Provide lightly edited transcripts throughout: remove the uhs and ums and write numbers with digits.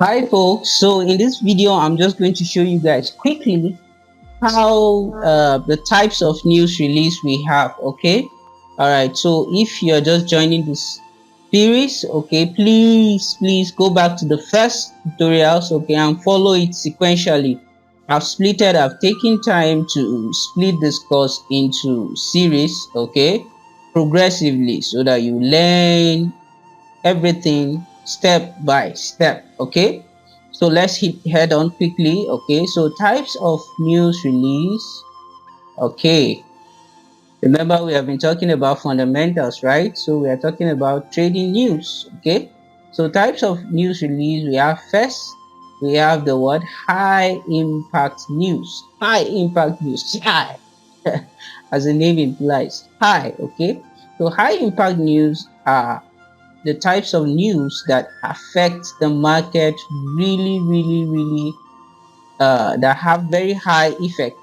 Hi folks, so in this video I'm just going to show you guys quickly how the types of news release we have. Okay, all right, so if you're just joining this series, okay, please go back to the first tutorials, okay, and follow it sequentially. I've taken time to split this course into series, okay, progressively, so that you learn everything step by step. Okay, so let's head on quickly. Okay, so types of news release. Okay, remember we have been talking about fundamentals, right? So we are talking about trading news. Okay, so types of news release, we have first, we have the word high impact news. High impact news. High as the name implies, high. Okay, so high impact news are the types of news that affect the market really, that have very high effect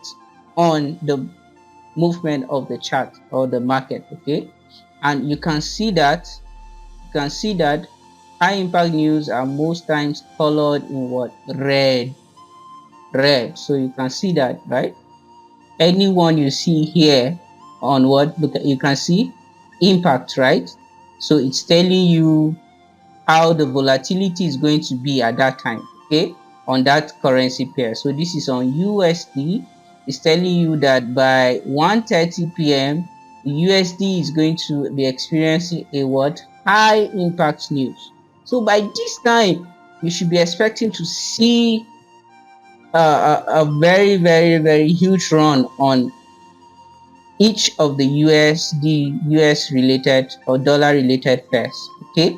on the movement of the chart or the market. Okay, and you can see that high impact news are most times colored in what? Red. So you can see that, right? Anyone you see here on what, look, you can see impact, right? So it's telling you how the volatility is going to be at that time, okay, on that currency pair. So this is on USD. It's telling you that by 1:30 p.m. the USD is going to be experiencing a what? High impact news. So by this time you should be expecting to see a very huge run on each of the US related or dollar related pairs. Okay,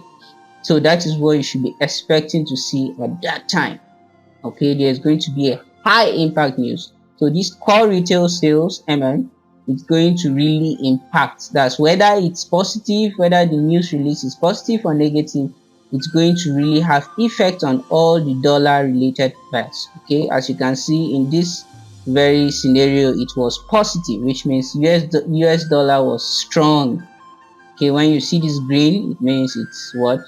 so that is what you should be expecting to see at that time. Okay, there's going to be a high impact news. So this core retail sales is going to really impact. That's whether it's positive, whether the news release is positive or negative, it's going to really have effect on all the dollar related pairs. Okay, as you can see in this very scenario, it was positive, which means US dollar was strong. Okay, when you see this green, it means it's what?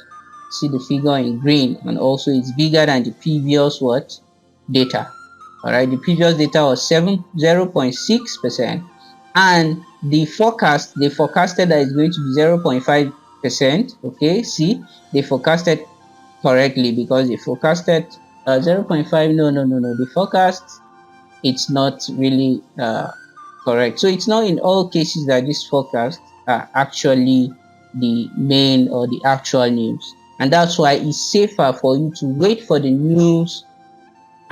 See the figure in green, and also it's bigger than the previous what? Data. All right, the previous data was 0.6%, and they forecasted that it's going to be 0.5%. Okay, see, they forecasted correctly because they forecasted 0.5. No, the forecast, it's not really correct. So it's not in all cases that this forecast are actually the main or the actual news. And that's why it's safer for you to wait for the news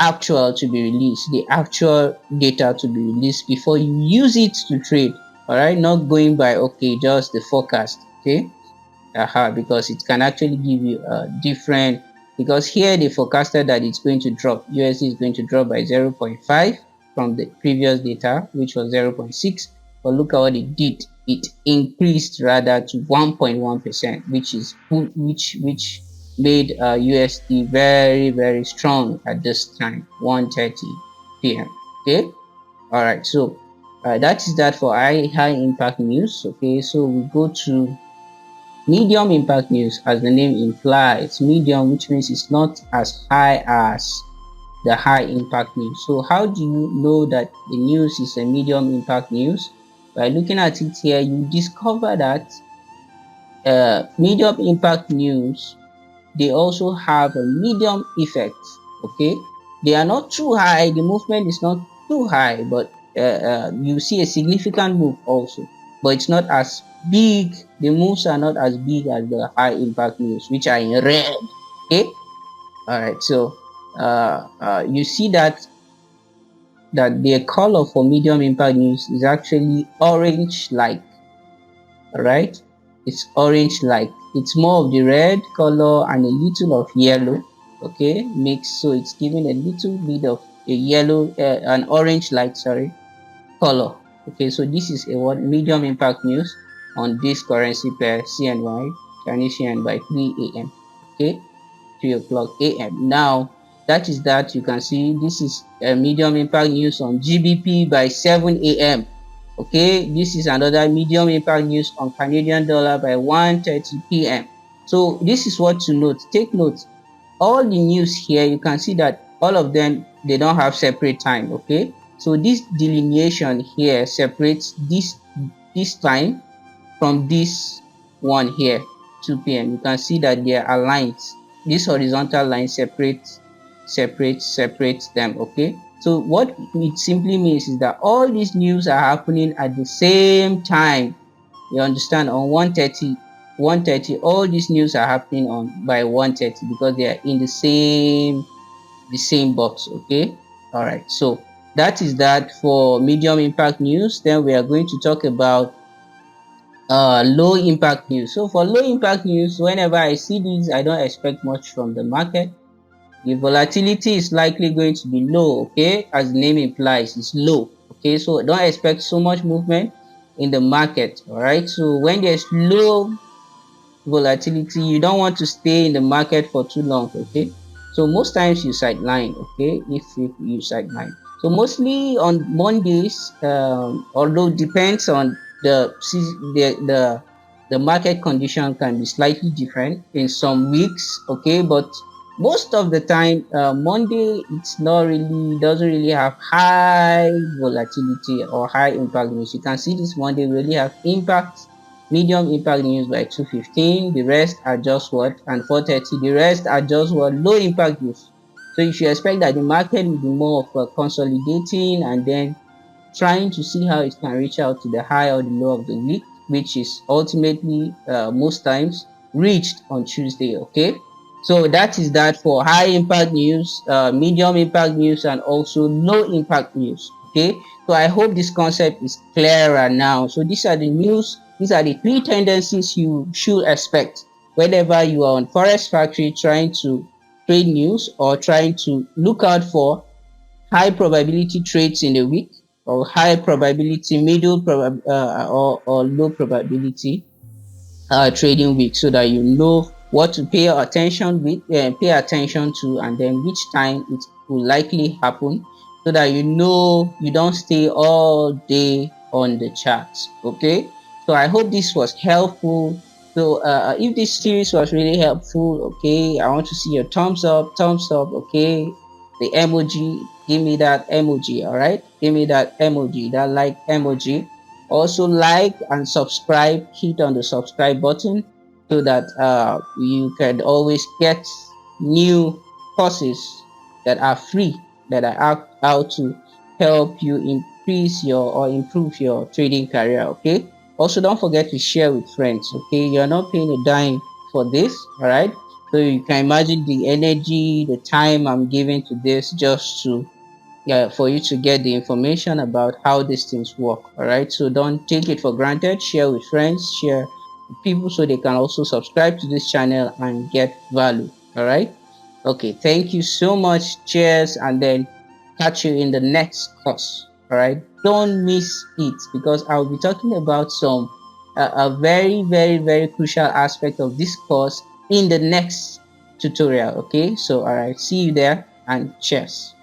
actual to be released, the actual data to be released before you use it to trade. All right, not going by okay, just the forecast. Okay, because it can actually give you a different, because here they forecasted that it's going to drop, USD is going to drop by 0.5 from the previous data, which was 0.6, but look at what it did. It increased rather to 1.1%, which made USD very strong at this time, 1:30 p.m. Okay, all right, so that is that for high impact news. Okay, so we go to medium impact news. As the name implies, medium, which means it's not as high as the high impact news. So how do you know that the news is a medium impact news? By looking at it here, you discover that medium impact news, they also have a medium effect. Okay, they are not too high, the movement is not too high, but you see a significant move also, but it's not as big, the moves are not as big as the high impact news, which are in red. Okay, all right, so you see that the color for medium impact news is actually orange like. All right, it's orange like, it's more of the red color and a little of yellow. Okay, mixed, so it's giving a little bit of a yellow, an orange like, sorry, color. Okay, so this is a what? Medium impact news on this currency pair CNY, Chinese yuan, by 3 a.m. Okay, 3 o'clock a.m. Now that is that. You can see this is a medium impact news on GBP by 7 a.m. Okay, this is another medium impact news on Canadian dollar by 1:30 p.m. So this is what to note. Take note. all the news here, you can see that all of them, they don't have separate time. Okay, so this delineation here separates this time from this one here, 2 p.m. You can see that they are aligned. This horizontal line separates them. Okay, so what it simply means is that all these news are happening at the same time. You understand? On 1:30, all these news are happening on by 1:30 because they are in the same box. Okay, all right, so that is that for medium impact news. Then we are going to talk about low impact news. So for low impact news, whenever I see these, I don't expect much from the market. The volatility is likely going to be low. Okay, as the name implies, it's low. Okay, so don't expect so much movement in the market. All right, so when there's low volatility, you don't want to stay in the market for too long. Okay, so most times you sideline. Okay, if you sideline, so mostly on Mondays, although depends on the market condition can be slightly different in some weeks. Okay, but most of the time, Monday, it's not really doesn't really have high volatility or high impact news. You can see this Monday really have impact, medium impact news by 2:15. The rest are just what, and 4:30. The rest are just what, low impact news. So you should expect that the market will be more of a consolidating and then trying to see how it can reach out to the high or the low of the week, which is ultimately most times reached on Tuesday. Okay, so that is that for high impact news, medium impact news, and also low impact news. Okay, so I hope this concept is clearer now. So these are the news, these are the three tendencies you should expect whenever you are on Forex Factory trying to trade news or trying to look out for high probability trades in a week, or high probability, or low probability trading week, so that you know what to pay attention to, and then which time it will likely happen, so that you know you don't stay all day on the charts. Okay, so I hope this was helpful. So if this series was really helpful, okay, I want to see your thumbs up. Okay, the emoji, give me that emoji. All right, give me that emoji, that like emoji. Also like and subscribe, hit on the subscribe button, so that you can always get new courses that are free, that are out to help you increase your or improve your trading career. Okay, also don't forget to share with friends. Okay, you're not paying a dime for this. All right, so you can imagine the energy, the time I'm giving to this just to, yeah, for you to get the information about how these things work. All right, so don't take it for granted. Share with friends, share with people, so they can also subscribe to this channel and get value. All right, okay, thank you so much. Cheers, and then catch you in the next course. All right, don't miss it, because I'll be talking about some a very very crucial aspect of this course in the next tutorial. Okay, so all right, see you there, and cheers.